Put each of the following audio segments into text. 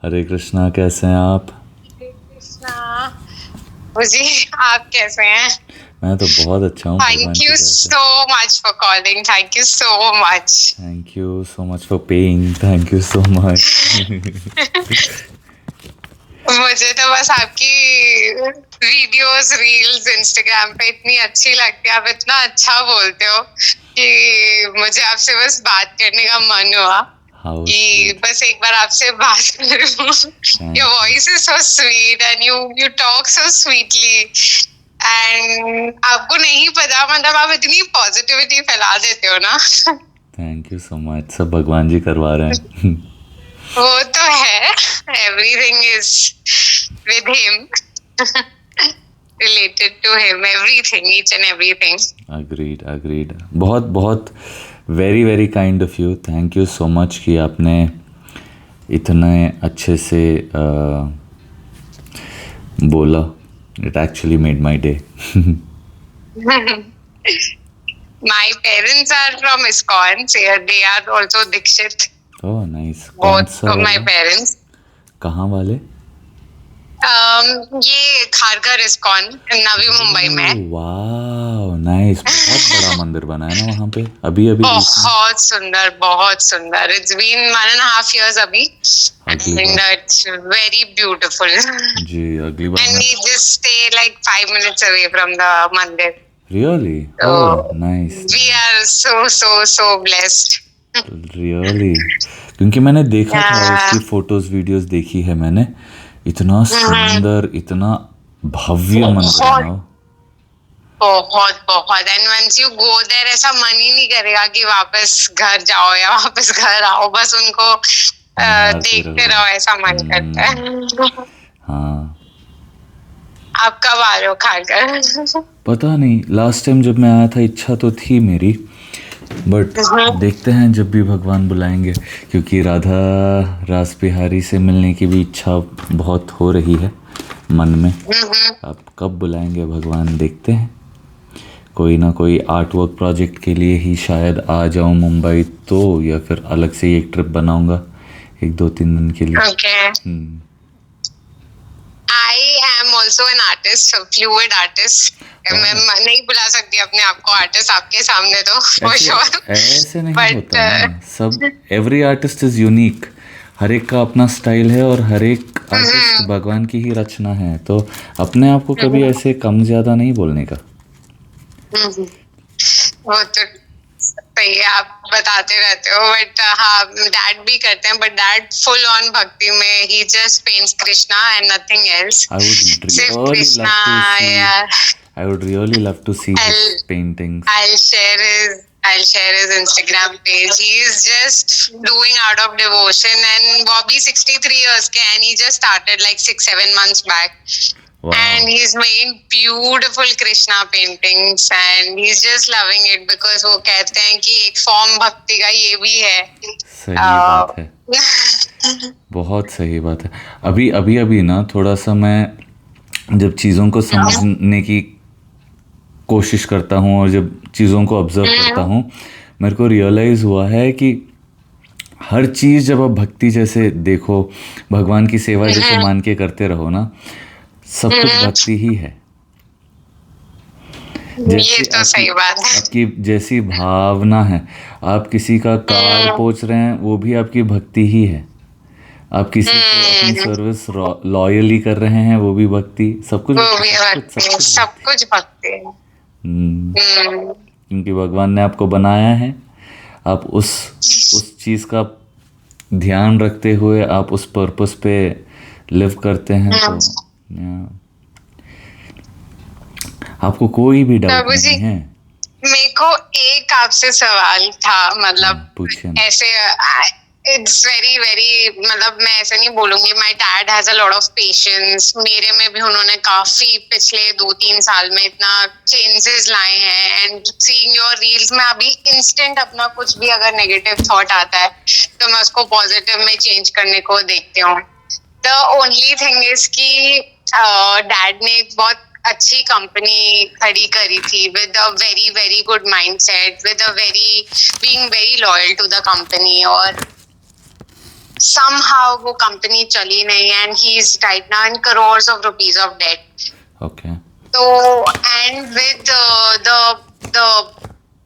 हरे कृष्णा, कैसे हैं आप? कृष्णा जी, आप कैसे हैं? मैं तो बहुत अच्छा हूँ, भगवान थैंक की यू दया से। सो much for calling, thank you so much. Thank you so much for paying, thank you so much. मुझे तो बस आपकी वीडियोस रील्स इंस्टाग्राम पे इतनी अच्छी लगती है, आप इतना अच्छा बोलते हो कि मुझे आपसे बस बात करने का मन हुआ हाउ कि स्वीट। बस एक बार आपसे बात करूं। Your thank you. Voice is so sweet and you talk so sweetly and आपको नहीं पता, मतलब आप इतनी पॉजिटिविटी फैला देते हो ना। थैंक यू सो मच, सब भगवान जी करवा रहे हैं। वो तो है, everything is with him, related to him, everything, each and everything. Agreed agreed. बहुत बहुत very very kind of you, thank you so much कि आपने इतने अच्छे से बोला। It actually made my day. My parents are from ISKCON, so they are also Dikshit. Oh nice, कौन Both सा of my वाला? parents. कहाँ वाले? ये खारघर ISKCON नवी मुंबई में है। वाह नाइस, बहुत बड़ा मंदिर बना है ना वहाँ पे, अभी अभी recent। बहुत सुंदर, बहुत सुंदर। It's been 1.5 years अभी, अगली and bar it's very beautiful. जी, अगली बार And मैं we just stay like 5 minutes away from the mandir. Really. So oh nice. we are so blessed. Really, क्योंकि मैंने देखा था उसकी Yeah. फोटोज वीडियोस देखी है मैंने। इतना हम्म, सुंदर, इतना भव्य मंदिर है ना बहुत वो। बहुत बहुत। And once you go there, ऐसा मन ही नहीं करेगा कि वापस घर जाओ या वापस घर आओ, बस उनको निहारते देखते रहो। रहो, ऐसा मन करता है। हाँ। आप कब आ रहे हो खाकर? पता नहीं, लास्ट टाइम जब मैं आया था इच्छा तो थी मेरी, बट देखते हैं जब भी भगवान बुलाएंगे, क्योंकि राधा रास बिहारी से मिलने की भी इच्छा बहुत हो रही है मन में। अब कब बुलाएंगे भगवान, देखते हैं। कोई ना कोई आर्ट वर्क प्रोजेक्ट के लिए ही शायद आ जाऊं मुंबई, तो या फिर अलग से ही एक ट्रिप बनाऊंगा 1-2-3 दिन के लिए। Okay. I am also an artist, fluid artist. मैं नहीं बुला सकती अपने आप को आर्टिस्ट आपके सामने तो, फॉर श्योर। ऐसे नहीं बट होता ना, सब एवरी आर्टिस्ट इज यूनिक। हर एक का अपना स्टाइल है और हर एक आर्टिस्ट भगवान की ही रचना है, तो अपने आप को कभी ऐसे कम ज़्यादा नहीं बोलने का। वो तो सही है, आप बताते रहते हो, बट हाँ डैड भी करते हैं, बट डैड फुल ऑन भक्ति में, he just paints Krishna and nothing else, I would सिर्फ really Krishna. love to see. या I would really love to see his I'll paintings. I'll share his I'll share his Instagram page. He is just doing out of devotion, and वो अभी 63 years के, and he just started like 6-7 months back. Wow. And he's made beautiful Krishna paintings, and he's just loving it because वो कहते हैं कि एक form भक्ति का ये भी है। सही बात है, बहुत सही बात है। अभी अभी अभी ना थोड़ा सा मैं जब चीज़ों को समझने की कोशिश करता हूँ और जब चीज़ों को ऑब्जर्व करता हूँ, मेरे को रियलाइज़ हुआ है कि हर चीज़ जब आप भक्ति जैसे देखो, भगवान की सेवा जैसे मान के करते रहो ना, सब कुछ भक्ति ही है। ये तो सही बात है। आपकी जैसी भावना है, आप किसी का कार पोंछ रहे हैं, वो भी आपकी भक्ति ही है। आप किसी को अपनी सर्विस लॉयली कर रहे हैं, वो भी भक्ति। सब कुछ वो भी भक्ति, सब कुछ भक्ति है। क्योंकि भगवान ने आपको बनाया है, आप उस चीज़ का ध्यान रखते हुए आप उस पर्पस पे लिव करते हैं, तो आपको कोई भी डाउट नहीं है। मेरे को एक आपसे सवाल था, मतलब पूछिए। ऐसे इट्स वेरी वेरी, मतलब मैं ऐसे नहीं बोलूंगी, my dad has a lot of patience. मेरे में भी उन्होंने काफी पिछले 2-3 साल में इतना चेंजेस लाए हैं, एंड सीइंग योर रील्स में अभी इंस्टेंट अपना कुछ भी अगर नेगेटिव थॉट आता है तो मैं उसको पॉजिटिव में चेंज करने को देखती हूँ। द ओनली थिंग इज कि डैड ने एक बहुत अच्छी कंपनी खड़ी करी थी with a very very good mindset, with a very being very loyal to the company, और somehow वो कंपनी चली नहीं and he's right now in crores of rupees of debt. Okay. So and with the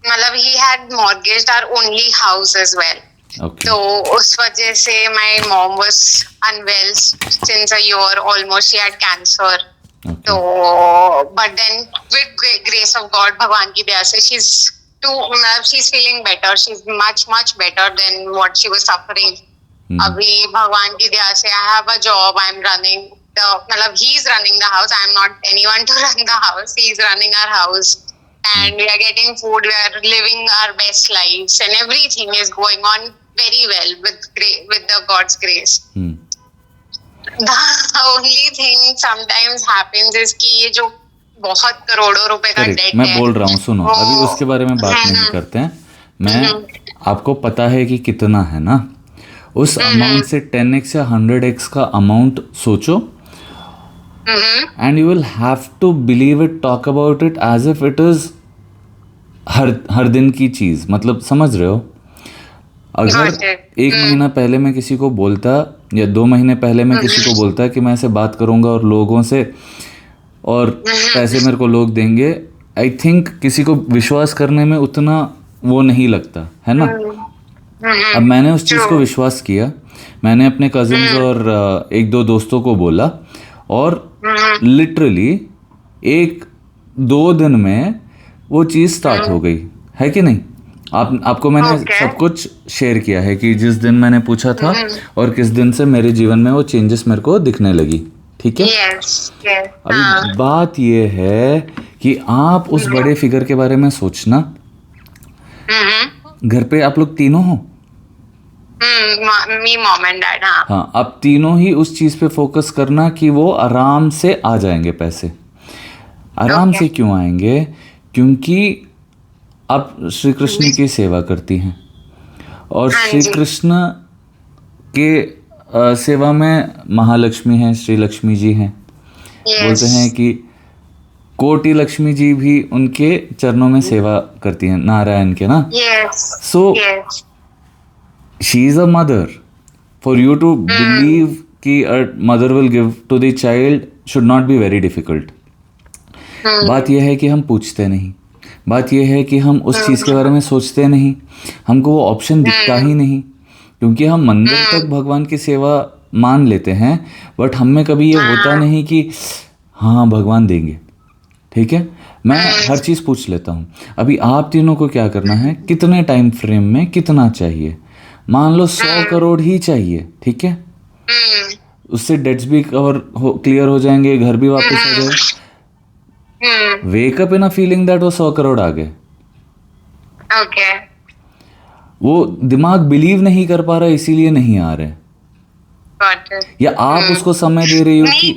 मतलब he had mortgaged our only house as well. Okay. तो उस वजह से my mom was unwell since a year almost. She had cancer. Okay. तो but then with grace of God भगवान की दया से she's feeling better. She's much better than what she was suffering. अभी भगवान की दया से I have a job. I'm running मतलब he's running the house. I'm not anyone to run the house. He's running our house. And we are getting food, we are living our best lives, and everything is going on very well with the God's grace. The only thing sometimes happens is कि ये जो बहुत करोड़ों रुपए का date है, मैं बोल रहा हूँ, सुनो, अभी उसके बारे में बात नहीं करते हैं. मैं आपको पता है कि कितना है ना, उस अमाउंट से 10x या 100x का अमाउंट सोचो, and you will have to believe it, talk about it as if it is हर दिन की चीज. मतलब समझ रहे हो? अगर एक महीना पहले मैं किसी को बोलता या 2 महीने पहले मैं किसी को बोलता कि मैं ऐसे बात करूंगा और लोगों से और पैसे मेरे को लोग देंगे, आई थिंक किसी को विश्वास करने में उतना वो नहीं लगता है ना. अब मैंने उस चीज़ को विश्वास किया, मैंने अपने कजिन्स और 1-2 दोस्तों को बोला, और लिटरली 1-2 दिन में वो चीज़ स्टार्ट हो गई है कि नहीं. आपको मैंने सब कुछ शेयर किया है कि जिस दिन मैंने पूछा था और किस दिन से मेरे जीवन में वो चेंजेस मेरे को दिखने लगी. ठीक है. अभी बात ये है कि आप उस बड़े फिगर के बारे में सोचना. घर पे आप लोग तीनों हो? मी, मॉम एंड डैड. हाँ, आप तीनों ही उस चीज पे फोकस करना कि वो आराम से आ जाएंगे पैसे. आराम से क्यों आएंगे? क्योंकि आप श्री कृष्ण की सेवा करती हैं, और श्री कृष्ण के सेवा में महालक्ष्मी हैं, श्री लक्ष्मी जी हैं. बोलते हैं कि कोटि लक्ष्मी जी भी उनके चरणों में सेवा करती हैं, नारायण के ना. So she is a mother. For you to believe कि a mother will give to the child should not be very difficult. बात यह है कि हम पूछते नहीं, बात यह है कि हम उस चीज़ के बारे में सोचते नहीं, हमको वो ऑप्शन दिखता ही नहीं, क्योंकि हम मंदिर तक भगवान की सेवा मान लेते हैं, बट हम में कभी ये होता नहीं कि हाँ भगवान देंगे. ठीक है, मैं हर चीज़ पूछ लेता हूँ. अभी आप तीनों को क्या करना है, कितने टाइम फ्रेम में कितना चाहिए? मान लो 100 करोड़ ही चाहिए. ठीक है, उससे डेट्स भी क्लियर हो जाएंगे, घर भी वापस आ जाएगा. Wake up in a feeling that वो 100 करोड़ आ गए. ओके. वो दिमाग बिलीव नहीं कर पा रहा, इसीलिए नहीं आ रहे. या आप उसको समय दे रही हो कि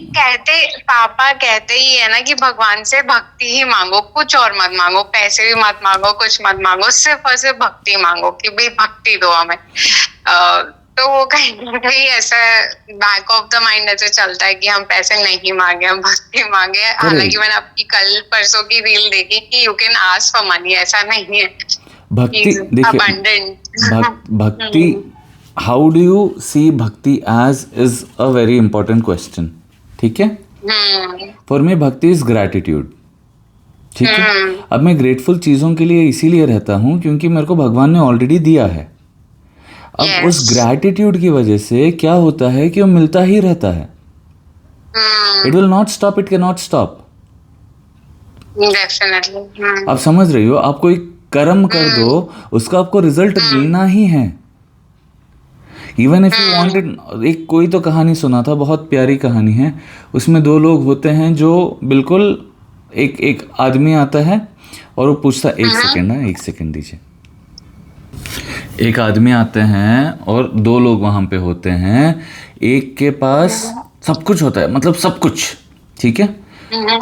पापा कहते ही है ना कि भगवान से भक्ति ही मांगो, कुछ और मत मांगो, पैसे भी मत मांगो, कुछ मत मांगो, सिर्फ और सिर्फ भक्ति मांगो कि भाई भक्ति दो हमें. तो वो कहीं ना कहीं ऐसा बैक ऑफ द माइंड ऐसे चलता है कि हम पैसे नहीं मांगे, हम भक्ति मांगे. हालांकि मैंने आपकी कल परसों की रील देखी कि you can ask for money, ऐसा नहीं है. भक्ति देखिए, भक्ति, how do you see bhakti age is a very important question. ठीक है, फॉर मी भक्ति इज ग्रैटिट्यूड. ठीक है, अब मैं ग्रेटफुल चीज़ों के लिए इसीलिए रहता हूँ क्योंकि मेरे को भगवान ने ऑलरेडी दिया है. अब उस ग्रैटिट्यूड की वजह से क्या होता है कि वो मिलता ही रहता है. It will not stop, it can not stop. आप समझ रही हो? आप कोई कर्म कर दो, उसका आपको रिजल्ट मिलना ही है. Even if you wanted. एक कोई तो कहानी सुना था, बहुत प्यारी कहानी है. उसमें 2 लोग होते हैं जो बिल्कुल एक आदमी आता है और वो पूछता, एक सेकेंड दीजिए. एक आदमी आते हैं और 2 लोग वहाँ पे होते हैं. एक के पास सब कुछ होता है, मतलब सब कुछ, ठीक है,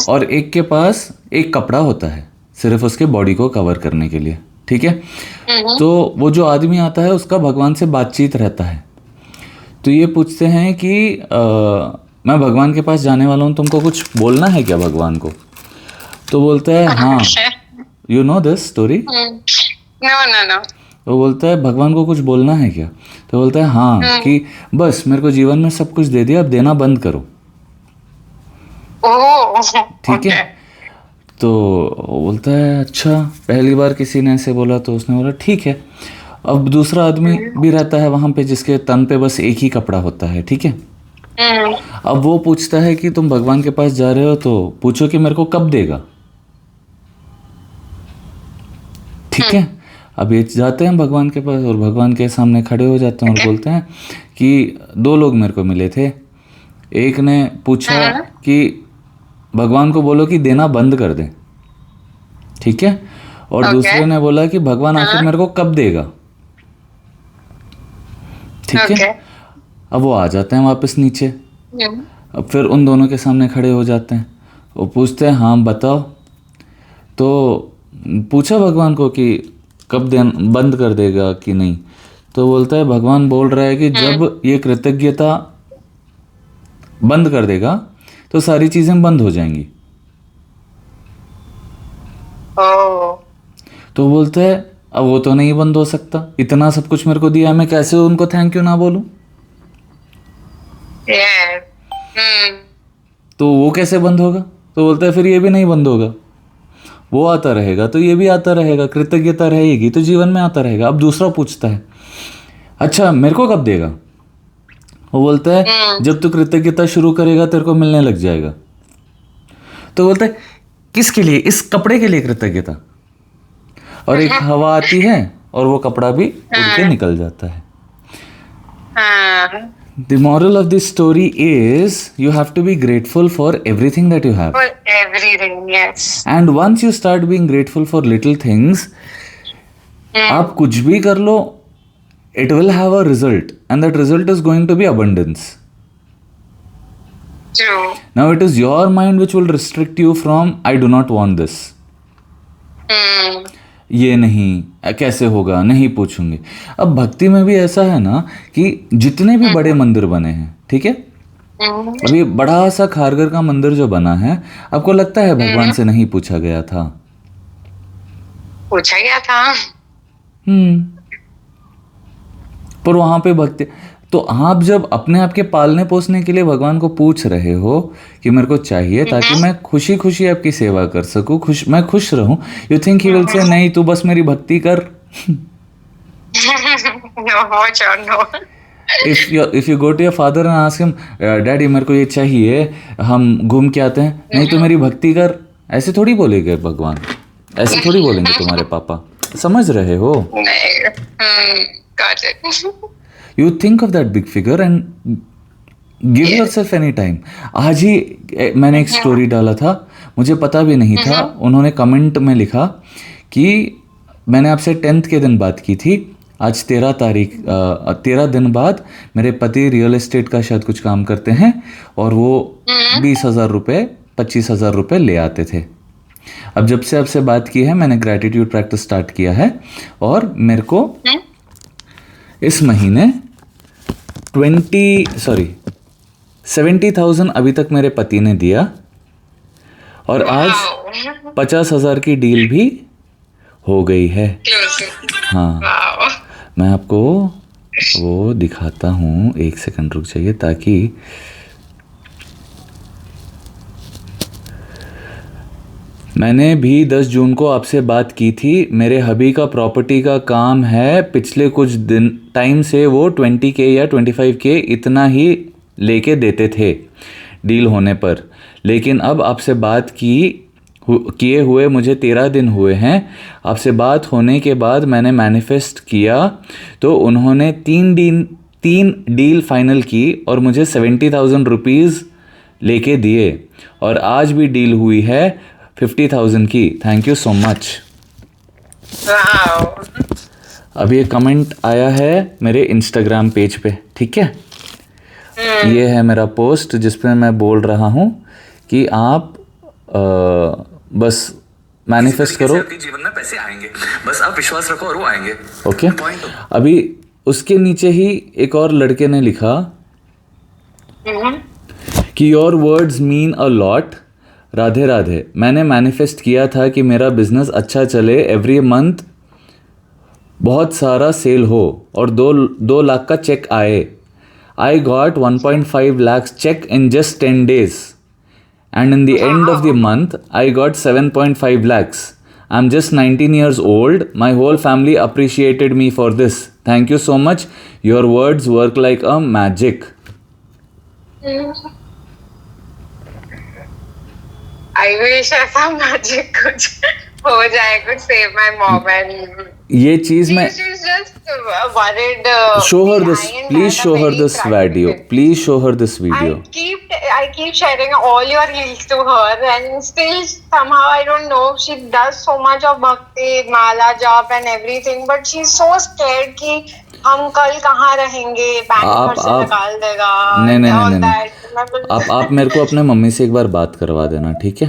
और एक के पास एक कपड़ा होता है सिर्फ उसके बॉडी को कवर करने के लिए. ठीक है, तो वो जो आदमी आता है उसका भगवान से बातचीत रहता है. तो ये पूछते हैं कि मैं भगवान के पास जाने वाला हूँ, तुमको कुछ बोलना है क्या भगवान को? तो बोलता है हाँ. You know this story? No. वो बोलता है भगवान को कुछ बोलना है क्या? तो बोलता है हाँ, कि बस मेरे को जीवन में सब कुछ दे दिया, अब देना बंद करो। ओह, ठीक है। तो वो बोलता है अच्छा, पहली बार किसी ने ऐसे बोला तो उसने बोला ठीक है। अब दूसरा आदमी भी रहता है वहाँ पे जिसके तन पे बस एक ही कपड़ा होता है, ठीक है। अब वो पूछता है कि तुम भगवान के पास जा रहे हो तो पूछो कि मेरे को कब देगा, ठीक है। अब ये जाते हैं भगवान के पास और भगवान के सामने खड़े हो जाते हैं और बोलते हैं कि दो लोग मेरे को मिले थे। एक ने पूछा कि भगवान को बोलो कि देना बंद कर दे, ठीक है। और दूसरे ने बोला कि भगवान आखिर मेरे को कब देगा, ठीक है। अब वो आ जाते हैं वापस नीचे। अब फिर उन दोनों के सामने खड़े हो जाते हैं। वो पूछते हैं हाँ बताओ। तो पूछा भगवान को कि कब बंद कर देगा कि नहीं। तो बोलता है भगवान बोल रहा है कि जब ये कृतज्ञता बंद कर देगा तो सारी चीजें बंद हो जाएंगी। तो बोलता है अब वो तो नहीं बंद हो सकता, इतना सब कुछ मेरे को दिया, मैं कैसे उनको थैंक यू ना बोलूं? तो वो कैसे बंद होगा? तो बोलता है फिर ये भी नहीं बंद होगा, वो आता रहेगा तो ये भी आता रहेगा, कृतज्ञता रहेगी तो जीवन में आता रहेगा। अब दूसरा पूछता है अच्छा मेरे को कब देगा? वो बोलता है जब तू कृतज्ञता शुरू करेगा तेरे को मिलने लग जाएगा। तो बोलता है किसके लिए? इस कपड़े के लिए कृतज्ञता। और एक हवा आती है और वो कपड़ा भी उड़ के निकल जाता है। The moral of this story is you have to be grateful for everything that you have. For everything, yes. And once you start being grateful for little things, आप कुछ भी कर लो, it will have a result, and that result is going to be abundance. True. Now it is your mind which will restrict you from I do not want this. ये नहीं, कैसे होगा, नहीं पूछूंगी। अब भक्ति में भी ऐसा है ना कि जितने भी बड़े मंदिर बने हैं, ठीक है, अभी बड़ा सा खारघर का मंदिर जो बना है, आपको लगता है भगवान से नहीं पूछा गया था? पूछा गया था। पर वहां पे भक्ति, तो आप जब अपने आप के पालने पोसने के लिए भगवान को पूछ रहे हो कि मेरे को चाहिए ताकि मैं खुशी खुशी आपकी सेवा कर सकूं, मैं खुश रहूं, you think he will say नहीं तू बस मेरी भक्ति कर? No. If you go to your father and ask him, daddy मेरे को ये चाहिए, हम घूम के आते हैं, नहीं तो मेरी भक्ति कर, ऐसे थोड़ी बोलेंगे भगवान, ऐसे थोड़ी बोलेंगे तुम्हारे पापा, समझ रहे हो? Got it. You think of that big figure and give yourself any time. आज ही मैंने एक स्टोरी डाला था, मुझे पता भी नहीं था, उन्होंने कमेंट में लिखा कि मैंने आपसे 10th के दिन बात की थी, आज 13 दिन बाद मेरे पति रियल एस्टेट का शायद कुछ काम करते हैं और वो 20,000 रुपये 25,000 रुपये ले आते थे। अब जब से आपसे बात की है मैंने ग्रैटिट्यूड प्रैक्टिस स्टार्ट किया है और मेरे को इस महीने 70,000 अभी तक मेरे पति ने दिया और आज 50,000 की डील भी हो गई है। हाँ, मैं आपको वो दिखाता हूँ, एक सेकंड रुक जाइए ताकि मैंने भी 10 जून को आपसे बात की थी, मेरे हबी का प्रॉपर्टी का काम है, पिछले कुछ दिन टाइम से वो 20K या 25K इतना ही लेके देते थे डील होने पर, लेकिन अब आपसे बात किए हुए मुझे 13 दिन हुए हैं। आपसे बात होने के बाद मैंने मैनिफेस्ट किया तो उन्होंने 3 डील फाइनल की और मुझे 70,000 रुपीज़ लेके दिए और आज भी डील हुई है 50,000 की। Thank you so much. अभी एक कमेंट आया है मेरे इंस्टाग्राम पेज पे, ठीक है, ये है मेरा पोस्ट जिसपे मैं बोल रहा हूँ कि आप बस मैनिफेस्ट करो, जीवन में पैसे आएंगे, बस आप विश्वास रखो और वो आएंगे। ओके। अभी उसके नीचे ही एक और लड़के ने लिखा कि your words mean a lot, Radhe Radhe. मैंने मैनिफेस्ट किया था कि मेरा बिजनेस अच्छा चले, एवरी मंथ बहुत सारा सेल हो और 2 लाख का चेक आए. I got 1.5 lakhs check in just 10 days. And in the end of the month, I got 7.5 lakhs. I'm just 19 years old. My whole family appreciated me for this. Thank you so much. Your words work like a magic. I wish ऐसा magic कुछ हो जाए, could save my mom and ये चीज मैं she's just worried. show her this. behind Please that show her very this practical. video. Please show her this video. I keep sharing all your reels to her, and still somehow I don't know. She does so much of bhakti, mala jap, and everything, but she's so scared कि हम कल कहाँ रहेंगे, bank घर से निकाल देगा. नहीं. आप मेरे को अपने मम्मी से एक बार बात करवा देना, ठीक है?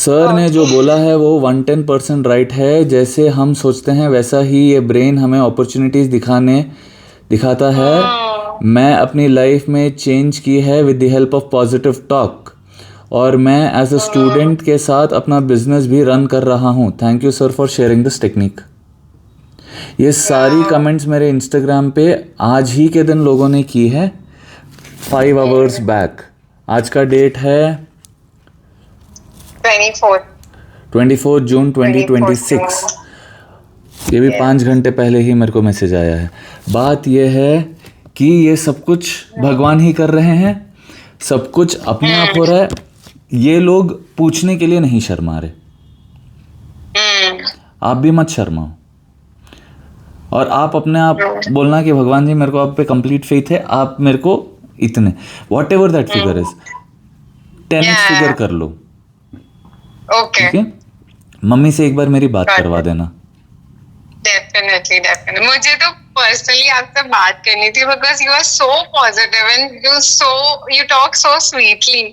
सर ने जो बोला है वो 110% राइट है. जैसे हम सोचते हैं वैसा ही ये ब्रेन हमें अपॉर्चुनिटीज़ दिखाता है. मैं अपनी लाइफ में चेंज की है with the help of positive talk, और मैं एज अ स्टूडेंट के साथ अपना बिजनेस भी रन कर रहा हूँ. Thank you sir for sharing this technique. ये सारी कमेंट्स मेरे इंस्टाग्राम पे आज ही के दिन लोगों ने की है, 5 आवर्स बैक. आज का डेट है 24 जून 2026. ये भी 5 घंटे पहले ही मेरे को मैसेज आया है. बात ये है कि ये सब कुछ भगवान ही कर रहे हैं. सब कुछ अपने आप हो रहा है. ये लोग पूछने के लिए नहीं शर्मा रहे. आप भी मत शर्माओ. और आप अपने आप बोलना कि भगवान जी मेरे को आप पे कंप्लीट फेथ है. आप मेरे को इतने what ever that figure is 10x figure कर लो. ठीक है? मम्मी से एक बार मेरी बात करवा देना. डेफिनेटली. मुझे तो पर्सनली आपसे बात करनी थी, because you are so positive and you talk so sweetly.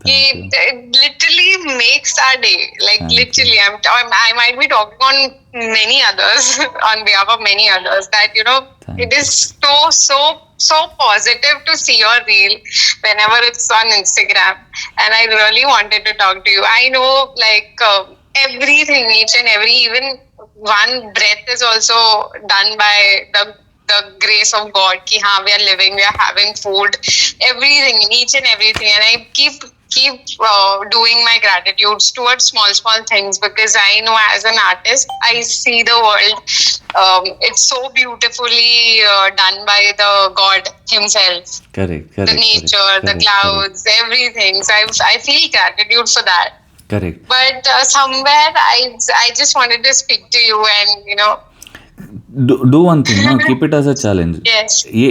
It literally makes our day. Like literally, I might be talking on many others, on behalf of many others, that it is so positive to see your reel whenever it's on Instagram, and I really wanted to talk to you. I know like everything, each and every, even one breath is also done by the grace of God. Ki haan, we are living, we are having food, everything, each and everything, and I keep doing my gratitudes towards small things, because I know as an artist I see the world, it's so beautifully done by the God himself. Correct. The nature, the clouds, everything. So I feel gratitude for that. Correct. But somewhere I just wanted to speak to you and do one thing, no? Keep it as a challenge. Yes. ये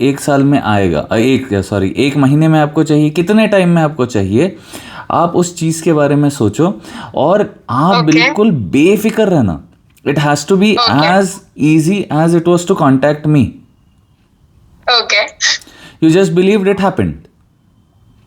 एक साल में आएगा. एक महीने में आपको चाहिए, कितने टाइम में आपको चाहिए, आप उस चीज़ के बारे में सोचो और आप बिल्कुल बेफिक्र रहना. It has to be as easy as it was to contact me. Okay. You just believed it happened.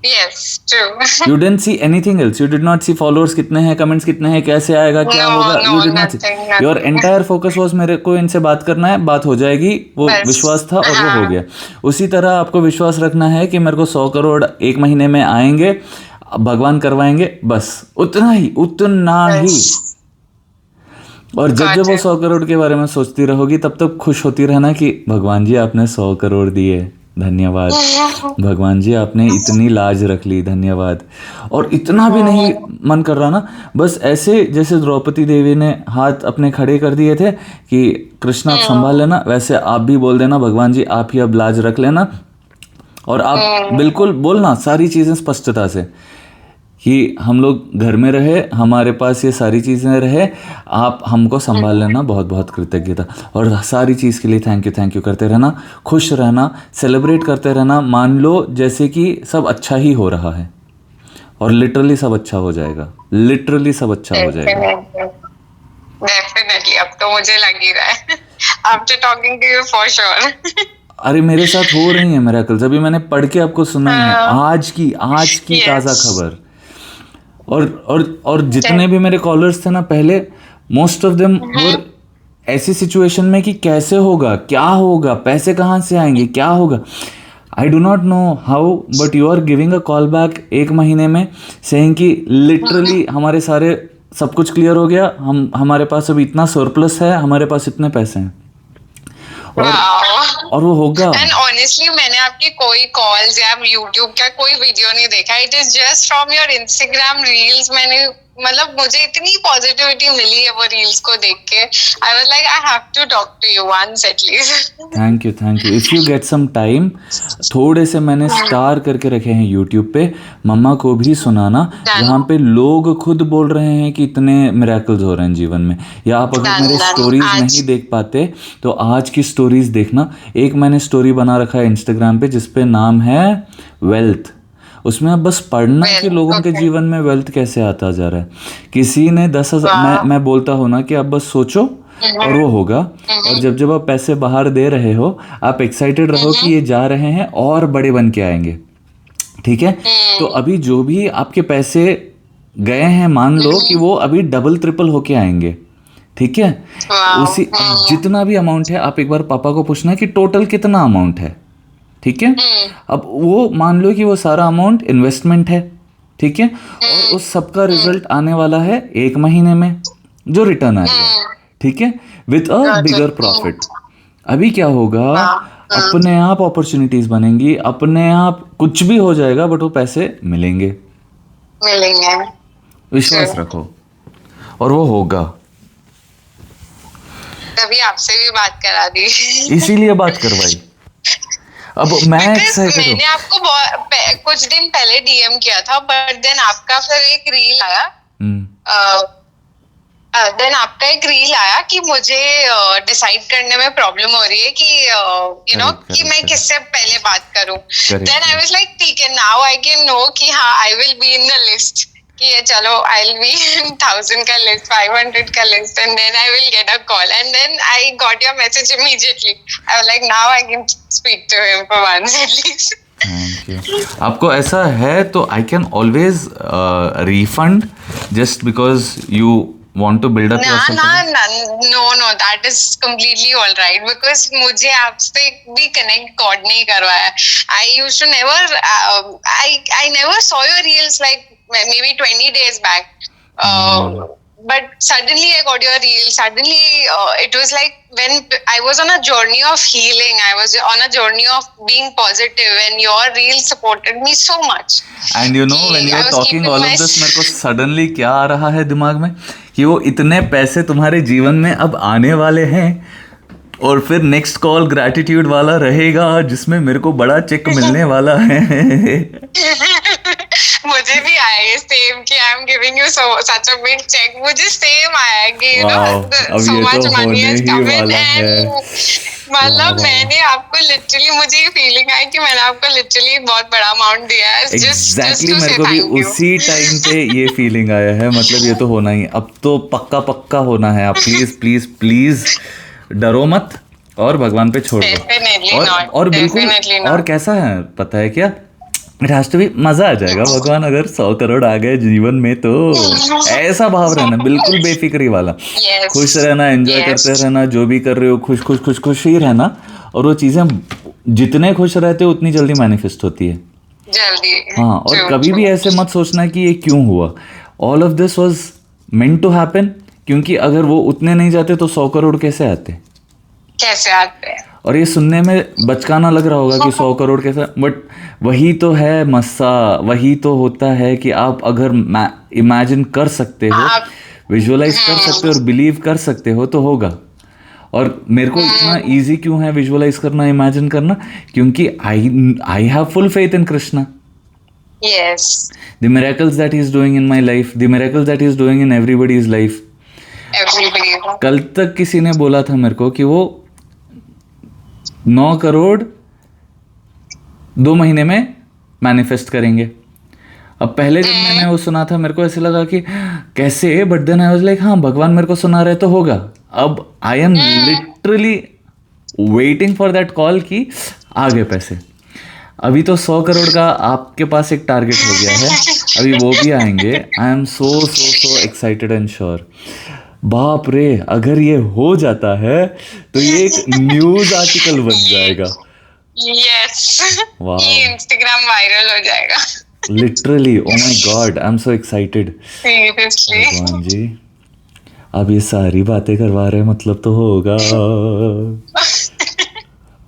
Yes, true. You didn't see anything else. You did not see followers कितने हैं, comments कितने हैं, कैसे आएगा, क्या होगा. You did not see. Your entire focus was मेरे को इनसे बात करना है, बात हो जाएगी. वो विश्वास था और वो हो गया. उसी तरह आपको विश्वास रखना है कि मेरे को 100 करोड़ एक महीने में आएंगे, भगवान करवाएंगे. बस उतना ही. और जब वो 100 करोड़ के बारे में सोचती रहोगी, तब तक खुश होती रहना कि भगवान जी आपने 100 करोड़ दिए, धन्यवाद. भगवान जी आपने इतनी लाज रख ली, धन्यवाद. और इतना भी नहीं मन कर रहा ना, बस ऐसे जैसे द्रौपदी देवी ने हाथ अपने खड़े कर दिए थे कि कृष्ण आप संभाल लेना, वैसे आप भी बोल देना भगवान जी आप ही अब लाज रख लेना. और आप बिल्कुल बोलना सारी चीज़ें स्पष्टता से कि हम लोग घर में रहे, हमारे पास ये सारी चीज़ें रहे, आप हमको संभाल लेना, बहुत बहुत कृतज्ञता. और सारी चीज़ के लिए थैंक यू करते रहना, खुश रहना, सेलिब्रेट करते रहना. मान लो जैसे कि सब अच्छा ही हो रहा है, और लिटरली सब अच्छा हो जाएगा. डेफिनेटली. अब तो मुझे लग ही रहा है after talking to you for sure. अरे मेरे साथ हो रही है मिरेकल्स. अभी मैंने पढ़ के आपको सुना है आज की ताज़ा खबर. और जितने भी मेरे कॉलर्स थे ना पहले, मोस्ट ऑफ देम वर ऐसी सिचुएशन में कि कैसे होगा, क्या होगा, पैसे कहाँ से आएंगे, क्या होगा. I do not know how, but you are giving a call back एक महीने में, सेइंग कि लिटरली हमारे सारे सब कुछ क्लियर हो गया, हमारे पास अभी इतना सरप्लस है, हमारे पास इतने पैसे हैं, और वो होगा। एंड ऑनेस्टली मैंने आपकी कोई कॉल्स या यूट्यूब का कोई वीडियो नहीं देखा, it is just from your Instagram reels. मैंने मतलब मुझे इतनी पॉजिटिविटी मिली है वो रील्स को देख के, I was like I have to talk to you once at least. Thank you if you get some time, थोड़े से मैंने स्टार करके रखे हैं यूट्यूब पे, मम्मा को भी सुनाना, जहाँ पे लोग खुद बोल रहे हैं कि इतने मिरेकल्स हो रहे हैं जीवन में। या आप अगर मेरे स्टोरीज नहीं देख पाते तो आज की स्टोरीज देखना। एक मैंने स्टोरी बना रखा है इंस्टाग्राम पे जिसपे नाम है वेल्थ। उसमें अब बस पढ़ना कि लोगों के जीवन में वेल्थ कैसे आता जा रहा है। किसी ने 10,000, मैं बोलता हूँ ना कि आप बस सोचो और वो होगा। और जब आप पैसे बाहर दे रहे हो, आप एक्साइटेड रहो कि ये जा रहे हैं और बड़े बन के आएंगे, ठीक है। तो अभी जो भी आपके पैसे गए हैं, मान लो कि वो अभी डबल ट्रिपल होके आएंगे, ठीक है। उसी जितना भी अमाउंट है, आप एक बार पापा को पूछना कि टोटल कितना अमाउंट है, ठीक है। अब वो मान लो कि वो सारा अमाउंट इन्वेस्टमेंट है, ठीक है, और उस सबका रिजल्ट आने वाला है 1 महीने में, जो रिटर्न आएगा, ठीक है, विथ अ बिगर प्रॉफिट। अभी क्या होगा, अपने आप अपॉर्चुनिटीज बनेंगी, अपने आप कुछ भी हो जाएगा, बट वो पैसे मिलेंगे, विश्वास रखो और वो होगा। तभी आपसे भी बात करा दी, इसीलिए बात करवाई। अब मैं मैंने आपको कुछ दिन पहले डीएम किया था, बट देन आपका फिर एक रील आया, कि मुझे डिसाइड करने में प्रॉब्लम हो रही है कि यू नो कि मैं किससे पहले बात करूं। देन आई वाज लाइक ठीक है, नाउ आई कैन नो कि हाँ I will be in the list, कि ये चलो आई विल बी इन 1000 का लिस्ट, 500 का list, and then I will get a call, and then I got your message immediately. I was like now I can speak to him for once at least. Thank you. आपको ऐसा है तो I can always refund just because you want to build up yourself? No, that is completely all right, because मुझे आपसे भी connect God नहीं करवाया। I used to I never saw your reels like maybe 20 days back. But suddenly I got your reel. Suddenly it was like when I was on a journey of healing, I was on a journey of being positive, and your reel supported me so much. And you know, when you are talking all of this, मेरे को suddenly क्या आ रहा है दिमाग में कि वो इतने पैसे तुम्हारे जीवन में अब आने वाले हैं, और फिर नेक्स्ट कॉल ग्रैटिट्यूड वाला रहेगा जिसमें मेरे को बड़ा चेक मिलने वाला है। मुझे भी आया ये सेम कि I am giving you such a big cheque. मुझे सेम आया कि you know so much money has come in, and मतलब मैंने आपको लिटरली, मुझे ये फीलिंग आई कि मैंने आपको लिटरली बहुत बड़ा अमाउंट दिया है। एग्जैक्टली मेरे को भी उसी टाइम पे ये फीलिंग आया है। मतलब ये तो होना ही, अब तो पक्का होना है। आप प्लीज प्लीज प्लीज डरो मत और भगवान पे छोड़ दो। और बिल्कुल, और कैसा है पता है क्या, इट हैज टू बी, मजा आ जाएगा। भगवान अगर 100 करोड़ आ गए जीवन में तो ऐसा भाव रहना, बिल्कुल बेफिक्री वाला, खुश रहना, एंजॉय करते रहना, जो भी कर रहे हो खुश ही रहना। और वो चीजें जितने खुश रहते हो उतनी जल्दी मैनिफेस्ट होती है, जल्दी। हाँ, और कभी भी ऐसे मत सोचना कि ये क्यों हुआ। All of this was meant to happen, क्योंकि अगर वो उतने नहीं जाते तो 100 करोड़ कैसे आते। और ये सुनने में बचकाना लग रहा होगा कि 100 करोड़ कैसा, बट वही तो है मस्सा, वही तो होता है कि आप अगर इमेजिन कर सकते हो, विजुअलाइज कर सकते हो और बिलीव कर सकते हो तो होगा। और मेरे को इतना इजी क्यों है विजुअलाइज करना, इमेजिन करना, क्योंकि I have full faith in Krishna. Yes. The miracles that he is doing in my life, the miracles that he is doing in everybody's life. कल तक किसी ने बोला था मेरे को कि वो 9 करोड़ 2 महीने में मैनिफेस्ट करेंगे। अब पहले जब मैंने वो सुना था मेरे को ऐसे लगा कि कैसे, but then I was like हाँ, भगवान मेरे को सुना रहे तो होगा। अब I am literally waiting for that call कि आ गए पैसे। अभी तो 100 करोड़ का आपके पास एक टारगेट हो गया है, अभी वो भी आएंगे। I am so excited and sure. बाप रे, अगर ये हो जाता है तो ये एक न्यूज आर्टिकल बन जाएगा। यस, ये इंस्टाग्राम वायरल हो जाएगा। Literally oh my God, I am so excited. Seriously. भगवान जी, अब ये सारी बातें करवा रहे हैं, मतलब तो होगा।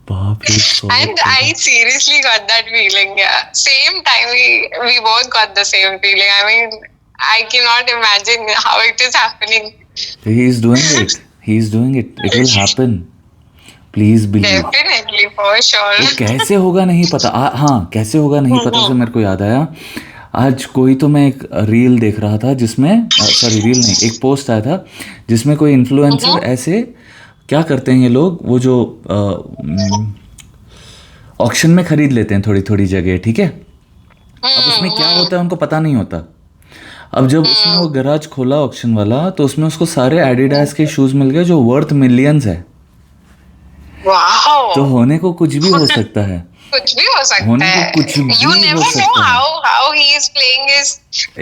बाप रे, And I seriously got that feeling. Yeah, same time we both got the same feeling. I mean, I cannot imagine how it is happening. he is doing it, he is doing it, it will happen, please believe. Definitely, for वो sure. कैसे होगा नहीं पता। हाँ, कैसे होगा नहीं पता से मेरे को याद आया, आज कोई तो मैं एक रील देख रहा था जिसमें, सॉरी रील नहीं, एक पोस्ट आया था जिसमें कोई इन्फ्लुएंसर ऐसे क्या करते हैं ये लोग, वो जो ऑक्शन में खरीद लेते हैं थोड़ी थोड़ी जगह, ठीक है। अब उसमें क्या होता है उनको पता नहीं होता। अब जब उसने वो गराज खोला ऑक्शन वाला, तो उसमें उसको सारे एडिडास के शूज मिल गए जो वर्थ मिलियंस है। Wow. तो होने को कुछ भी हो सकता है, कुछ भी हो सकता होने को है। कुछ भी You हो never know सकता है। how he is playing his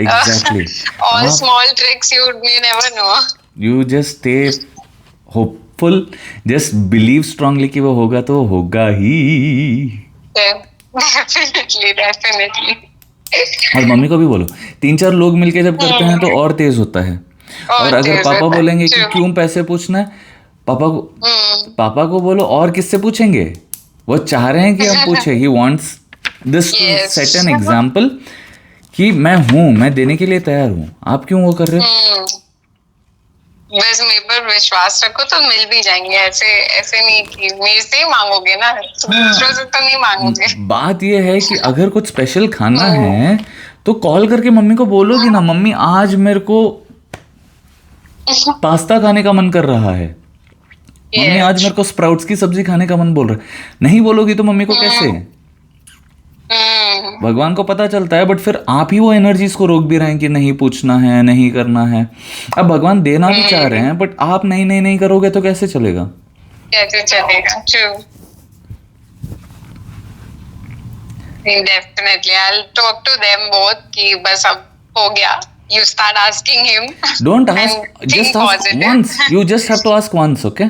Exactly. all आप- small tricks. You never know. You just stay hopeful, just believe strongly कि वो होगा तो होगा ही। Definitely, definitely. और मम्मी को भी बोलो, 3-4 लोग मिलके जब करते हैं तो और तेज होता है। और अगर तेज पापा होता है, बोलेंगे कि true. क्यों पैसे पूछना है, पापा को बोलो और किससे पूछेंगे, वो चाह रहे हैं कि हम पूछे। He wants this to Yes. Set an example कि मैं हूँ, मैं देने के लिए तैयार हूँ, आप क्यों वो कर रहे हो। बस मेरे पर विश्वास रखो तो मिल भी जाएंगे। ऐसे ऐसे नहीं कि मेरे से ही मांगोगे ना, दूसरों से तो नहीं मांगोगे। बात ये है कि अगर कुछ स्पेशल खाना है तो कॉल करके मम्मी को बोलोगी ना, मम्मी आज मेरे को पास्ता खाने का मन कर रहा है, मम्मी आज मेरे को स्प्राउट्स की सब्जी खाने का मन बोल रहा है। नहीं बोलोगी तो मम्मी को कैसे। भगवान को पता चलता है, बट फिर आप ही वो एनर्जीज को रोक भी रहे हैं कि नहीं पूछना है, नहीं करना है। अब भगवान देना भी चाह रहे हैं, बट आप नहीं नहीं नहीं करोगे तो कैसे चलेगा। कैसे चलेगा। True. Definitely I will talk to them both कि बस अब हो गया। You start asking him. Don't ask, just ask once, you just have to ask once, okay.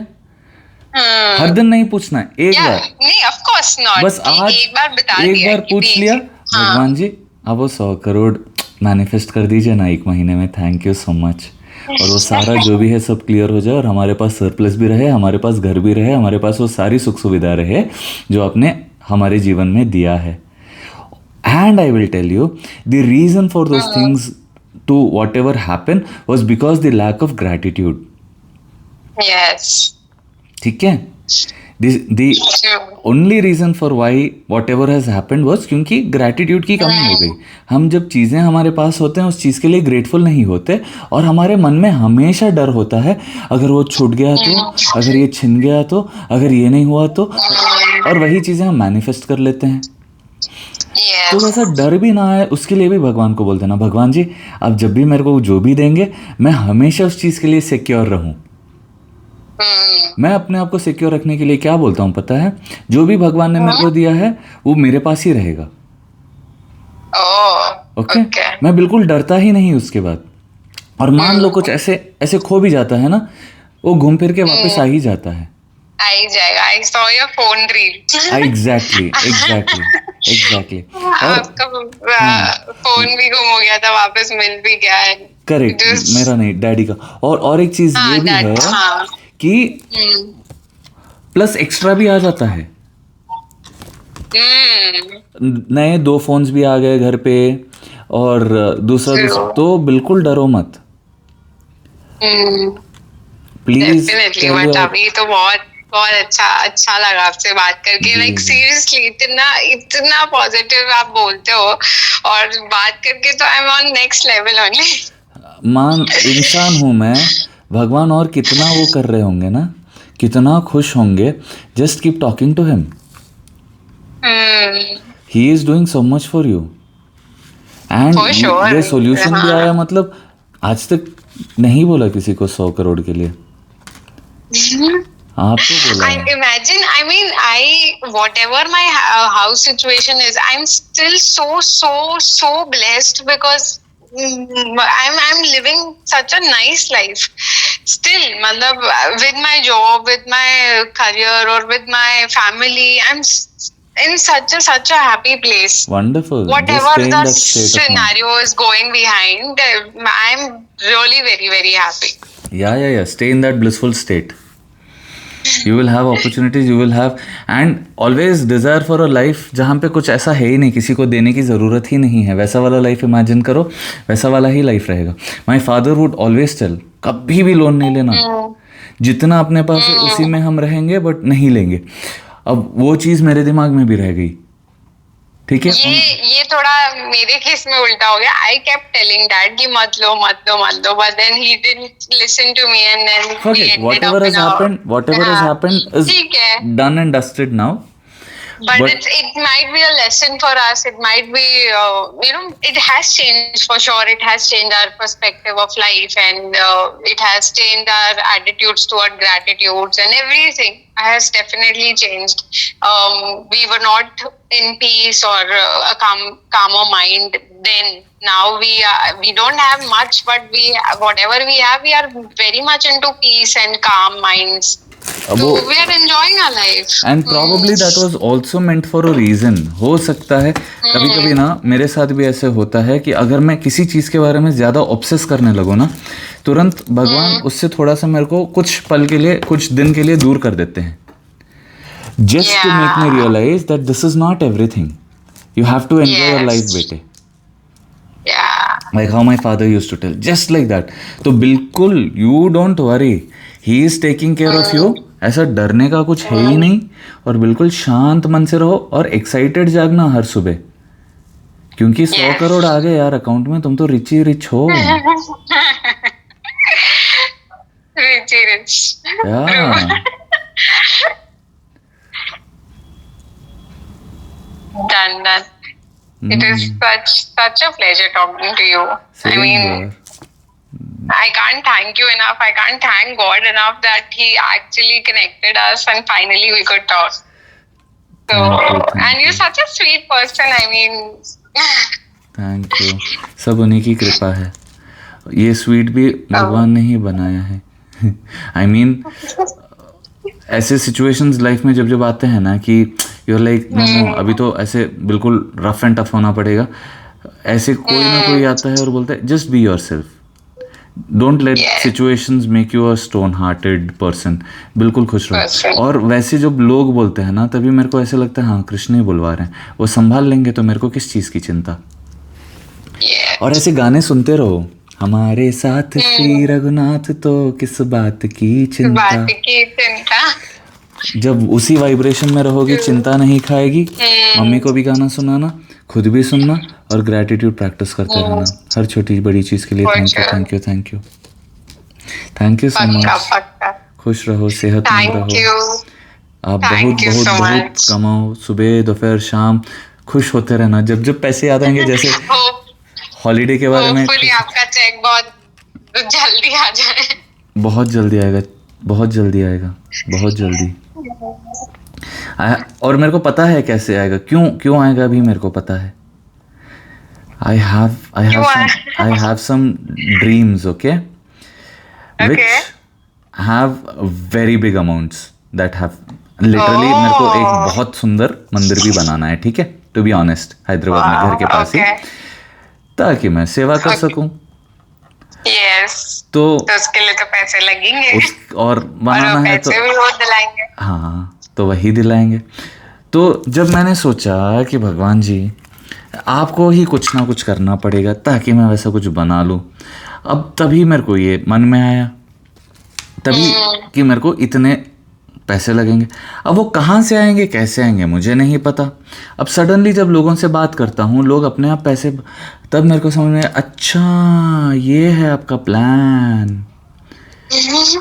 हर दिन नहीं पूछना है, एक बार। नहीं, of course not. बस आज एक बार बता एक दिया बार कि पूछ लिया, हाँ। भगवान जी अब वो 100 करोड़ मैनिफेस्ट कर दीजिए ना 1 महीने में, थैंक यू सो मच। और वो सारा जो भी है सब क्लियर हो जाए, और हमारे पास सरप्लस भी रहे, हमारे पास घर भी रहे, हमारे पास वो सारी सुख सुविधा रहे जो आपने हमारे जीवन में दिया है। And I will tell you the reason for those things to whatever happened was because the lack of gratitude. Yes. ठीक है, the only reason for why whatever has happened was क्योंकि gratitude की कमी हो गई। हम जब चीज़ें हमारे पास होते हैं उस चीज़ के लिए ग्रेटफुल नहीं होते, और हमारे मन में हमेशा डर होता है, अगर वो छूट गया तो, अगर ये छिन गया तो, अगर ये नहीं हुआ तो, और वही चीज़ें हम मैनिफेस्ट कर लेते हैं। तो वैसा डर भी ना आए उसके लिए भी भगवान को बोलते ना, भगवान जी आप जब भी मेरे को जो भी देंगे मैं हमेशा उस चीज़ के लिए सिक्योर रहूं। मैं अपने आप को सिक्योर रखने के लिए क्या बोलता हूँ पता है, जो भी भगवान ने मेरे को दिया है वो मेरे पास ही रहेगा। ओके। मैं बिल्कुल डरता ही नहीं उसके बाद। और मान लो कुछ ऐसे ऐसे खो भी जाता है ना, वो घूम फिर के वापस आ ही जाता है। आ ही जाएगा। I saw your phone reel. Exactly. आपका फोन भी गुम हो गया था, वापस मिल भी गया है। करेक्ट, मेरा नहीं, डैडी का। और एक चीज ये भी है कि प्लस एक्स्ट्रा भी आ जाता है। नए 2 फोन्स भी आ गए घर पे, और दूसरा तो बिल्कुल डरो मत प्लीज। डेफिनेटली। बट अभी तो बहुत अच्छा लगा आपसे बात करके। लाइक सीरियसली इतना पॉजिटिव आप बोलते हो, और बात करके तो I am on next level only. मान इंसान हूँ मैं, भगवान और कितना वो कर रहे होंगे ना, कितना खुश होंगे। Just keep talking to him, he is doing so much for you, and ये सॉल्यूशन भी आया। मतलब आज तक नहीं बोला किसी को 100 करोड़ के लिए, आपको बोला। I imagine, I mean, whatever my house situation is, I'm still so blessed because I'm living such a nice life. Still, matlab, with my job, with my career, or with my family, I'm in such a happy place. Wonderful. Just Whatever stay in the that state of mind. scenario is going behind, I'm really very happy. Yeah. Stay in that blissful state. You will have opportunities, you will have, and always desire for a life जहाँ पे कुछ ऐसा है ही नहीं, किसी को देने की ज़रूरत ही नहीं है, वैसा वाला लाइफ इमेजिन करो, वैसा वाला ही लाइफ रहेगा. My father would always tell, कभी भी लोन नहीं लेना, जितना अपने पास है उसी में हम रहेंगे, बट नहीं लेंगे. अब वो चीज़ मेरे दिमाग में भी रह गई. ठीक है, ये थोड़ा मेरे केस में उल्टा हो गया. आई केप्ट टेलिंग डैड कि मत लो, but then he didn't listen to me and then forget whatever has happened is ठीक है. done and dusted now. But it might be a lesson for us. It might be, it has changed for sure. It has changed our perspective of life, and it has changed our attitudes toward gratitudes, and everything has definitely changed. We were not in peace or a calmer mind then. Now we don't have much, but whatever we have, we are very much into peace and calm minds. So we are enjoying our life. And probably that was also meant for a reason. हो सकता है कभी कभी ना मेरे साथ भी ऐसे होता है कि अगर मैं किसी चीज़ के बारे में ज़्यादा ऑब्सेस करने लगूँ ना, तुरंत भगवान उससे थोड़ा सा मेरे को कुछ पल के लिए, कुछ दिन के लिए दूर कर देते हैं. Just to make me realize that this is not everything. You have to enjoy your life, बेटे. Yeah. Like how my father used to tell, just like that. तो बिल्कुल you don't worry. He is taking care of you. ऐसा डरने का कुछ है ही नहीं, और बिल्कुल शांत मन से रहो और एक्साइटेड जागना हर सुबह, क्योंकि 100 करोड़ आ गए यार अकाउंट में. तुम तो रिच ही रिच हो. Rich. Yeah. Done. It is such a pleasure talking to you. Same I mean, here. I can't thank you enough. I can't thank God enough that He actually connected us and finally we could talk. So, Thank and you're such a sweet person. I mean, thank you. सब उन्हीं की कृपा है. ये sweet भी भगवान ने ही बनाया है. आई मीन ऐसे सिचुएशंस लाइफ में जब आते हैं ना कि यूर लाइक नो, अभी तो ऐसे बिल्कुल रफ एंड टफ होना पड़ेगा, ऐसे कोई ना कोई आता है और बोलता है just be your self, don't let situations make you a stone hearted person. बिल्कुल खुश रहो. और वैसे जब लोग बोलते हैं ना, तभी मेरे को ऐसे लगता है हाँ कृष्ण ही बुलवा रहे हैं, वो संभाल लेंगे, तो मेरे को किस चीज़ की चिंता. और ऐसे गाने सुनते रहो, हमारे साथ श्री रघुनाथ तो किस बात की चिंता. जब उसी वाइब्रेशन में रहोगे, चिंता नहीं खाएगी. मम्मी को भी गाना सुनाना, खुद भी सुनना, और ग्रैटिट्यूड प्रैक्टिस करते रहना हर छोटी बड़ी चीज़ के लिए. Thank you so much. खुश रहो, सेहतमंद रहो. आप बहुत कमाओ, सुबह दोपहर शाम खुश होते रहना. जब पैसे याद आएंगे, जैसे हॉलीडे के बारे में, आपका चेक बहुत जल्दी आ जाए. बहुत जल्दी आएगा. और मेरे को पता है कैसे आएगा, क्यों आएगा भी मेरे को पता है. I have some dreams, okay, which have very big amounts that have literally मेरे को एक बहुत सुंदर मंदिर भी बनाना है. ठीक है, टू बी ऑनेस्ट, हैदराबाद में घर के पास ही, ताकि मैं सेवा कर सकूं. तो उसके लिए तो पैसे लगेंगे, और बनाना है तो भी वो दिलाएंगे. हाँ, तो वही दिलाएंगे. तो जब मैंने सोचा कि भगवान जी आपको ही कुछ ना कुछ करना पड़ेगा ताकि मैं वैसा कुछ बना लूँ, अब तभी मेरे को ये मन में आया, तभी कि मेरे को इतने पैसे लगेंगे. अब वो कहाँ से आएंगे, कैसे आएंगे, मुझे नहीं पता. अब सडनली जब लोगों से बात करता हूँ, लोग अपने आप पैसे, तब मेरे को समझ में, अच्छा ये है आपका प्लान.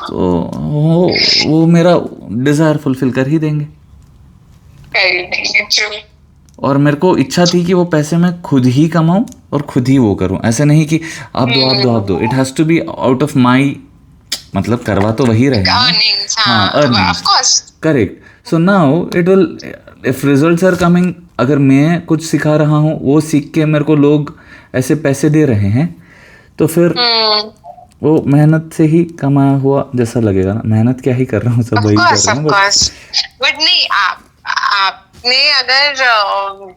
तो वो मेरा डिज़ायर फुलफिल कर ही देंगे. और मेरे को इच्छा थी कि वो पैसे मैं खुद ही कमाऊं और खुद ही वो करूं. ऐसे नहीं कि आप दो. It has to be out of my, मतलब करवा तो वही रहे. हाँ, earnings, correct. So now it will, if results are coming, अगर मैं कुछ सिखा रहा हूँ, वो सीख के मेरे को लोग ऐसे पैसे दे रहे हैं, तो फिर वो मेहनत से ही कमाया हुआ जैसा लगेगा ना. मेहनत क्या ही कर रहा हूँ, सब वही कर रहा हूँ. बट नहीं, आपने अगर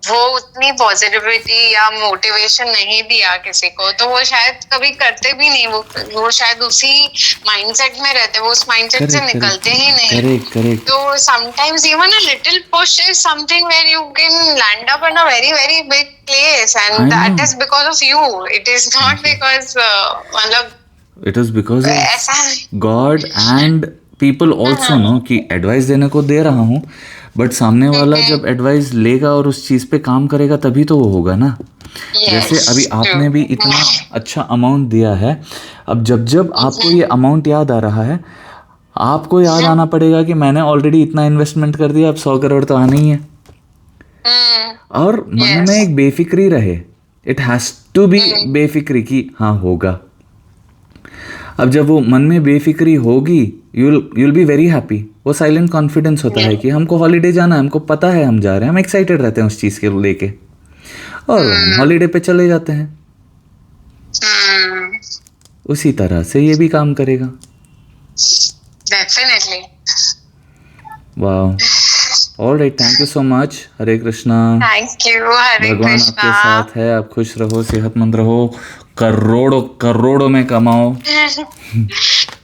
वो उतनी पॉजिटिविटी या मोटिवेशन नहीं दिया किसी को तो वो शायद कभी करते भी नहीं, वो शायद उसी माइंडसेट में रहते, वो उस माइंडसेट से करेक्ट निकलते ही नहीं। करेक्ट करेक्ट तो sometimes even a little push is something where you can land up in a very very big place I and that know. Is because of you, it is not because मतलब it is because of ऐसा god and people also know कि advice देने को दे रहा हूँ, but सामने वाला जब एडवाइस लेगा और उस चीज़ पे काम करेगा तभी तो वो होगा ना। जैसे अभी आपने भी इतना अच्छा अमाउंट दिया है, अब जब जब आपको ये अमाउंट याद आ रहा है, आपको याद आना पड़ेगा कि मैंने ऑलरेडी इतना इन्वेस्टमेंट कर दिया, अब 100 करोड़ तो आना ही है। और मन में एक बेफिक्री रहे, इट हैज़ टू बी बेफिक्री कि हाँ होगा। अब जब वो मन में बेफिक्री होगी, यूल बी वेरी हैप्पी। वो साइलेंट कॉन्फिडेंस होता है कि हमको हॉलीडे जाना है, हमको पता है हम जा रहे हैं, हम एक्साइटेड रहते हैं उस चीज़ के लेके, और हम हॉलीडे पे चले जाते हैं। उसी तरह से ये भी काम करेगा। डेफिनेटली। वाह, all right, thank you so much. Hare Krishna. Thank you. Hare भगवान आपके कृष्णा। साथ है, आप खुश रहो, सेहतमंद रहो, करोड़ों करोड़ों में कमाओ।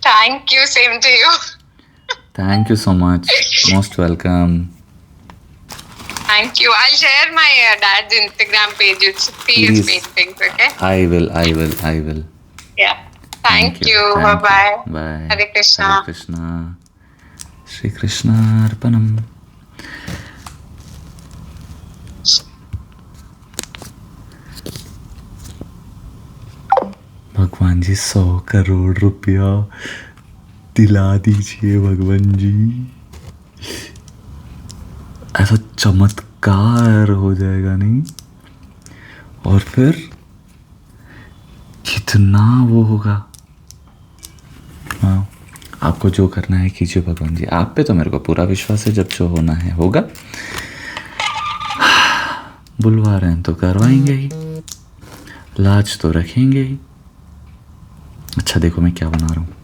Thank you, same to you. Thank you so much, most welcome. Thank you. I'll share my dad's Instagram page. You'll see his Please. paintings, okay? I will. Yeah. Thank you. Thank Bye-bye. you. Bye. Hare Krishna. Hare Krishna. Shri Krishna Arpanam. भगवान जी 100 करोड़ रुपया दिला दीजिए भगवान जी, ऐसा चमत्कार हो जाएगा नहीं, और फिर कितना वो होगा। हाँ, आपको जो करना है कीजिए भगवान जी, आप पे तो मेरे को पूरा विश्वास है, जब जो होना है होगा। बुलवा रहे हैं तो करवाएंगे ही, लाज तो रखेंगे ही। अच्छा देखो मैं क्या बना रहा हूँ।